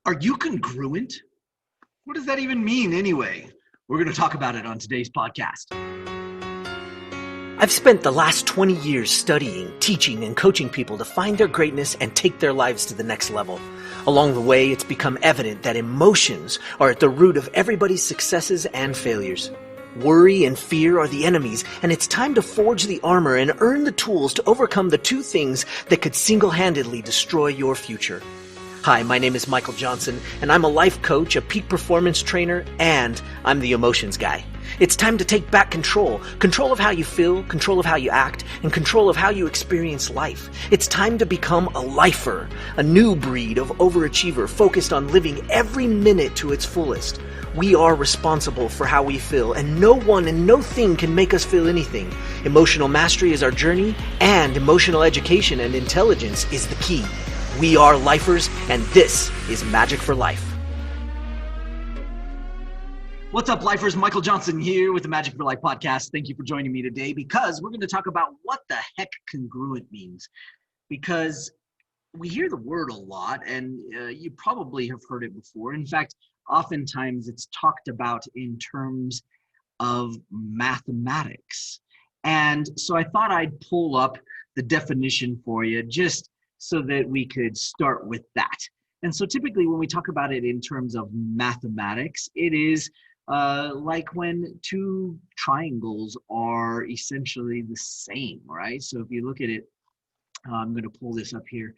Are you congruent? What does that even mean anyway? We're going to talk about it on today's podcast. I've spent the last 20 years studying, teaching, and coaching people to find their greatness and take their lives to the next level. Along the way, it's become evident that emotions are at the root of everybody's successes and failures. Worry and fear are the enemies, and it's time to forge the armor and earn the tools to overcome the two things that could single-handedly destroy your future. Hi, my name is Michael Johnson, and I'm a life coach, a peak performance trainer, and I'm the emotions guy. It's time to take back control of how you feel, control of how you act, and control of how you experience life. It's time to become a lifer, a new breed of overachiever focused on living every minute to its fullest. We are responsible for how we feel, and no one and no thing can make us feel anything. Emotional mastery is our journey, and emotional education and intelligence is the key. We are lifers, and this is Magic for Life. What's up, lifers? Michael Johnson here with the Magic for Life podcast. Thank you for joining me today because we're going to talk about what the heck congruent means. Because we hear the word a lot, and you probably have heard it before. In fact, oftentimes it's talked about in terms of mathematics. And so I thought I'd pull up the definition for you just so that we could start with that. And so typically when we talk about it in terms of mathematics, it is like when two triangles are essentially the same, right? So if you look at it, I'm going to pull this up here.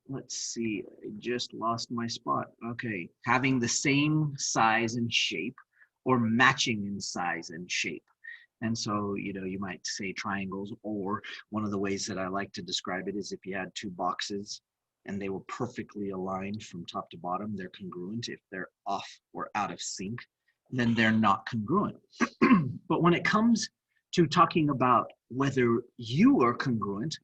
Let's see, I just lost my spot. Okay, having the same size and shape or matching in size and shape. And so, you might say triangles, or one of the ways that I like to describe it is if you had two boxes and they were perfectly aligned from top to bottom, they're congruent. If they're off or out of sync, then they're not congruent. But when it comes to talking about whether you are congruent,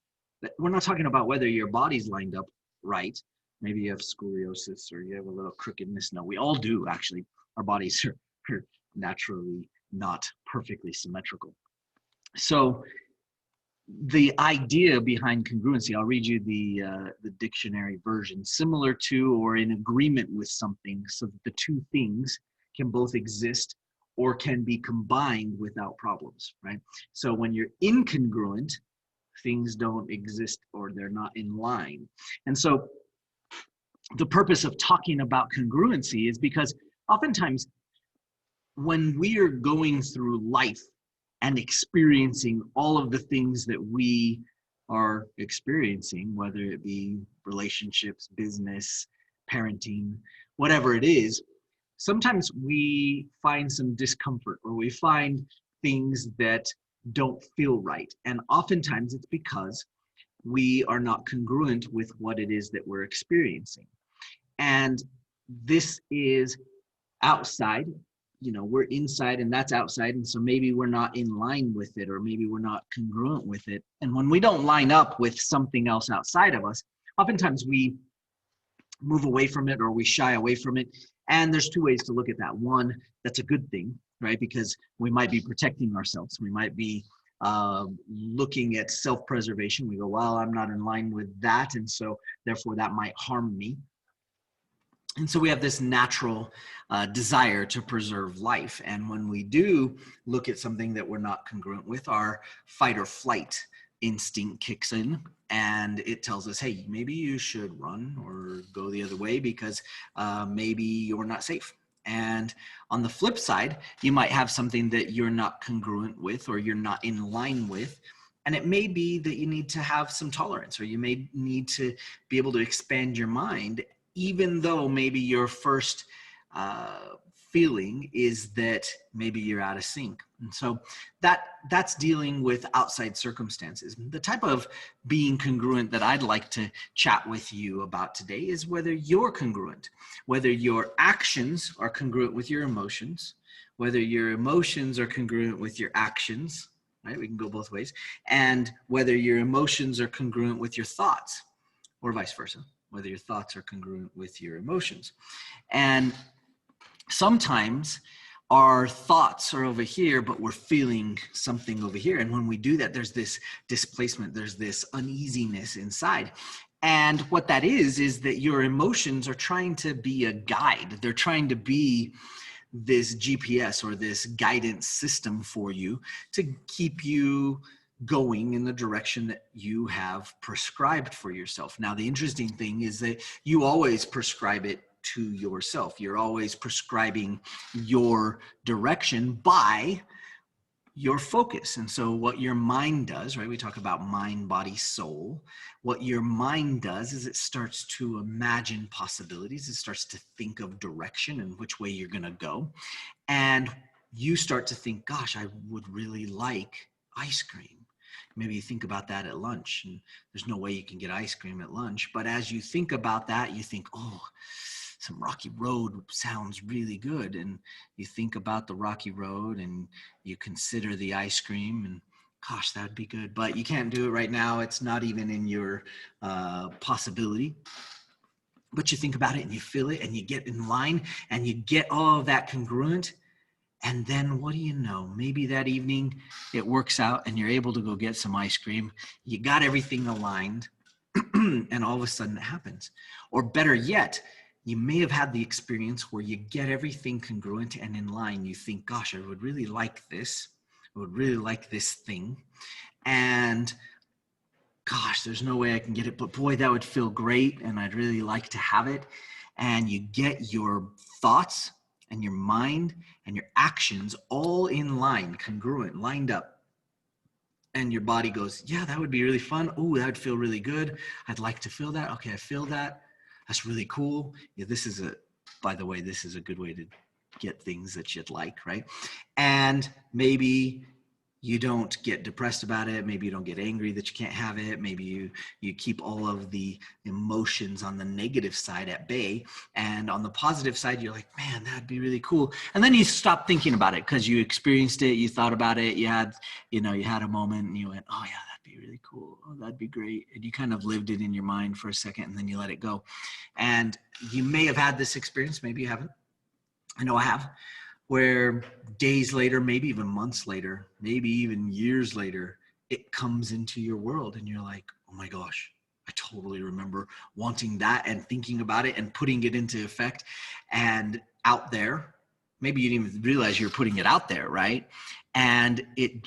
we're not talking about whether your body's lined up right. Maybe you have scoliosis or you have a little crookedness. No, we all do, actually. Our bodies are naturally not perfectly symmetrical. So the idea behind congruency, I'll read you the dictionary version, similar to or in agreement with something so that the two things can both exist or can be combined without problems, right? So when you're incongruent, things don't exist or they're not in line. And so the purpose of talking about congruency is because oftentimes when we are going through life and experiencing all of the things that we are experiencing, whether it be relationships, business, parenting, whatever it is, sometimes we find some discomfort or we find things that don't feel right. And oftentimes it's because we are not congruent with what it is that we're experiencing. And this is outside. We're inside and that's outside. And so maybe we're not in line with it, or maybe we're not congruent with it. And when we don't line up with something else outside of us, oftentimes we move away from it or we shy away from it. And there's two ways to look at that. One, that's a good thing, right? Because we might be protecting ourselves. We might be looking at self-preservation. We go, well, I'm not in line with that. And so therefore that might harm me. And so we have this natural desire to preserve life. And when we do look at something that we're not congruent with, our fight or flight instinct kicks in and it tells us, hey, maybe you should run or go the other way because maybe you're not safe. And on the flip side, you might have something that you're not congruent with or you're not in line with. And it may be that you need to have some tolerance, or you may need to be able to expand your mind, even though maybe your first feeling is that maybe you're out of sync. And so that's dealing with outside circumstances. The type of being congruent that I'd like to chat with you about today is whether you're congruent, whether your actions are congruent with your emotions, whether your emotions are congruent with your actions, right? We can go both ways. And whether your emotions are congruent with your thoughts, or vice versa, whether your thoughts are congruent with your emotions. And sometimes our thoughts are over here, but we're feeling something over here. And when we do that, there's this displacement, there's this uneasiness inside. And what that is that your emotions are trying to be a guide. They're trying to be this GPS or this guidance system for you to keep you going in the direction that you have prescribed for yourself. Now, the interesting thing is that you always prescribe it to yourself. You're always prescribing your direction by your focus. And so what your mind does, right? We talk about mind, body, soul. What your mind does is it starts to imagine possibilities. It starts to think of direction and which way you're going to go. And you start to think, gosh, I would really like ice cream. Maybe you think about that at lunch, and there's no way you can get ice cream at lunch. But as you think about that, you think, oh, some rocky road sounds really good. And you think about the rocky road and you consider the ice cream, and gosh, that would be good. But you can't do it right now. It's not even in your possibility. But you think about it and you feel it and you get in line and you get all of that congruent. And then what do you know? Maybe that evening it works out and you're able to go get some ice cream. You got everything aligned and all of a sudden it happens. Or better yet, you may have had the experience where you get everything congruent and in line. You think, gosh, I would really like this. I would really like this thing. And gosh, there's no way I can get it, but boy, that would feel great. And I'd really like to have it. And you get your thoughts and your mind and your actions all in line, congruent, lined up. And your body goes, yeah, that would be really fun. Oh, that would feel really good. I'd like to feel that. Okay, I feel that. That's really cool. Yeah, by the way, this is a good way to get things that you'd like, right? And maybe you don't get depressed about it. Maybe you don't get angry that you can't have it. Maybe you keep all of the emotions on the negative side at bay. And on the positive side, you're like, man, that'd be really cool. And then you stop thinking about it because you experienced it. You thought about it. You had a moment and you went, oh yeah, that'd be really cool. Oh, that'd be great. And you kind of lived it in your mind for a second and then you let it go. And you may have had this experience. Maybe you haven't. I know I have. Where days later, maybe even months later, maybe even years later, it comes into your world and you're like, oh my gosh, I totally remember wanting that and thinking about it and putting it into effect. And out there, maybe you didn't even realize you're putting it out there, right? And it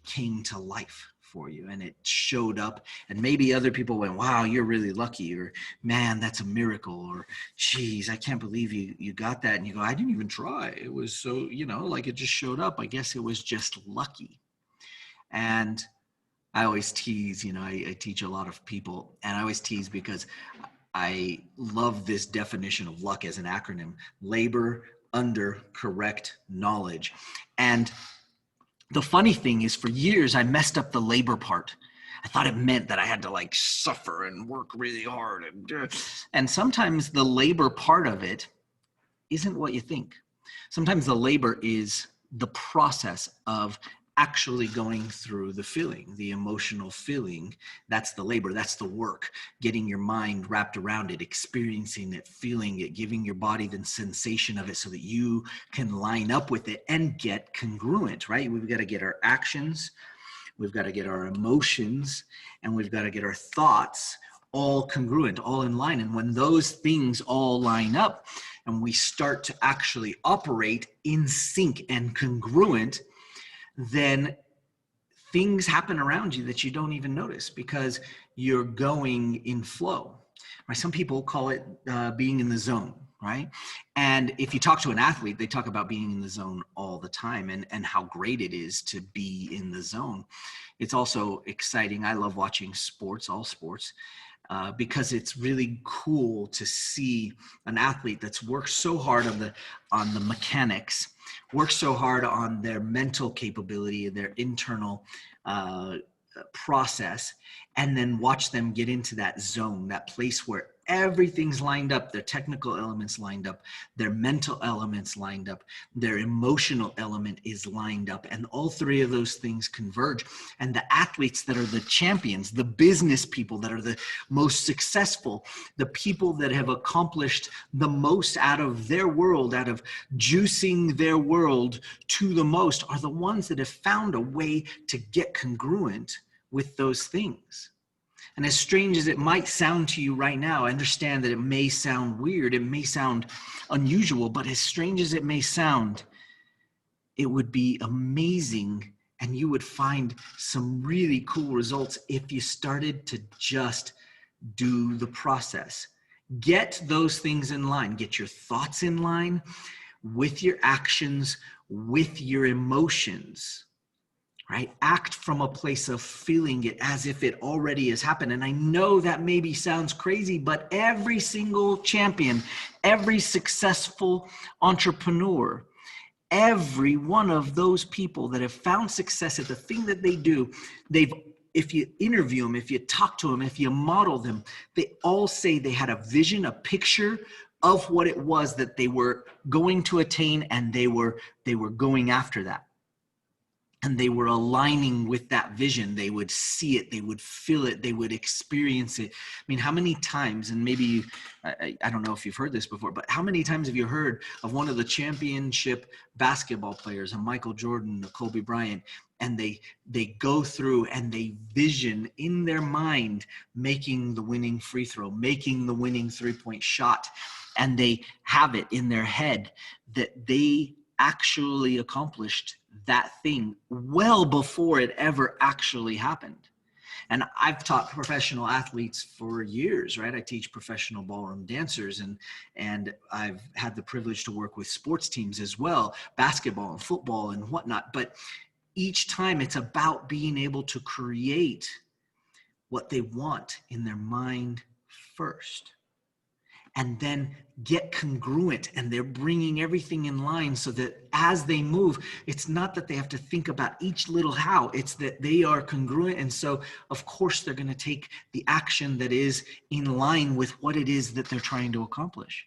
came to life for you and it showed up, and maybe other people went, wow, you're really lucky, or man, that's a miracle, or geez, I can't believe you got that. And you go, I didn't even try. It was so, like it just showed up. I guess it was just lucky. And I always tease, I teach a lot of people, and I always tease because I love this definition of luck as an acronym: labor under correct knowledge. And the funny thing is, for years, I messed up the labor part. I thought it meant that I had to suffer and work really hard. And sometimes the labor part of it isn't what you think. Sometimes the labor is the process of actually going through the feeling, the emotional feeling. That's the labor, that's the work, getting your mind wrapped around it, experiencing it, feeling it, giving your body the sensation of it so that you can line up with it and get congruent, right? We've got to get our actions, we've got to get our emotions, and we've got to get our thoughts all congruent, all in line. And when those things all line up and we start to actually operate in sync and congruent, then things happen around you that you don't even notice because you're going in flow, right? Some people call it being in the zone, right? And if you talk to an athlete, they talk about being in the zone all the time and how great it is to be in the zone. It's also exciting. I love watching sports, all sports, because it's really cool to see an athlete that's worked so hard on the mechanics, works so hard on their mental capability and their internal process, and then watch them get into that zone, that place where everything's lined up, their technical elements lined up, their mental elements lined up, their emotional element is lined up, and all three of those things converge. And the athletes that are the champions, the business people that are the most successful, the people that have accomplished the most out of their world, out of juicing their world to the most, are the ones that have found a way to get congruent with those things. And as strange as it might sound to you right now, I understand that it may sound weird, it may sound unusual, but as strange as it may sound, it would be amazing, and you would find some really cool results if you started to just do the process. Get those things in line. Get your thoughts in line with your actions, with your emotions. Right? Act from a place of feeling it as if it already has happened. And I know that maybe sounds crazy, but every single champion, every successful entrepreneur, every one of those people that have found success at the thing that they do, if you interview them, if you talk to them, if you model them, they all say they had a vision, a picture of what it was that they were going to attain, and they were going after that. And they were aligning with that vision. They would see it, they would feel it, they would experience it. I mean, how many times, and maybe, I don't know if you've heard this before, but how many times have you heard of one of the championship basketball players, a Michael Jordan, a Kobe Bryant, and they go through and they vision in their mind making the winning free throw, making the winning three-point shot, and they have it in their head that they actually accomplished that thing well before it ever actually happened. And I've taught professional athletes for years, right? I teach professional ballroom dancers, and I've had the privilege to work with sports teams as well, basketball and football and whatnot. But each time it's about being able to create what they want in their mind first. And then get congruent, and they're bringing everything in line so that as they move, it's not that they have to think about each little how, it's that they are congruent. And so of course they're going to take the action that is in line with what it is that they're trying to accomplish.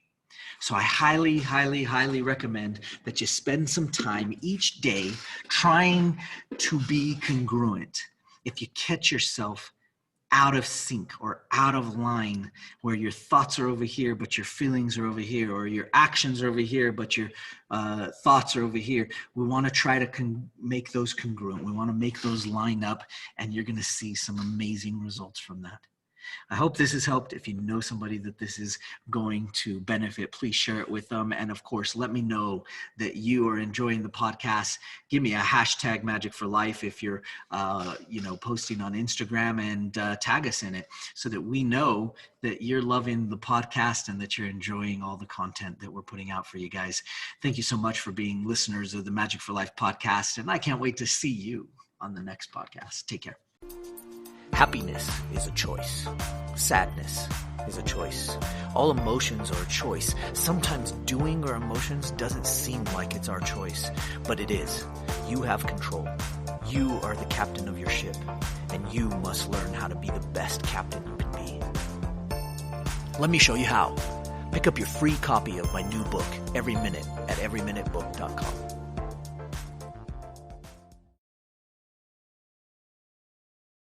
So I highly, highly, highly recommend that you spend some time each day trying to be congruent. If you catch yourself out of sync or out of line, where your thoughts are over here but your feelings are over here, or your actions are over here but your thoughts are over here, we want to try to make those congruent. We want to make those line up, and you're going to see some amazing results from that. I hope this has helped. If you know somebody that this is going to benefit, please share it with them. And of course, let me know that you are enjoying the podcast. Give me a hashtag Magic for Life if you're, posting on Instagram, and tag us in it so that we know that you're loving the podcast and that you're enjoying all the content that we're putting out for you guys. Thank you so much for being listeners of the Magic for Life podcast. And I can't wait to see you on the next podcast. Take care. Happiness is a choice. Sadness is a choice. All emotions are a choice. Sometimes doing our emotions doesn't seem like it's our choice, but it is. You have control. You are the captain of your ship, and you must learn how to be the best captain you can be. Let me show you how. Pick up your free copy of my new book, Every Minute, at everyminutebook.com.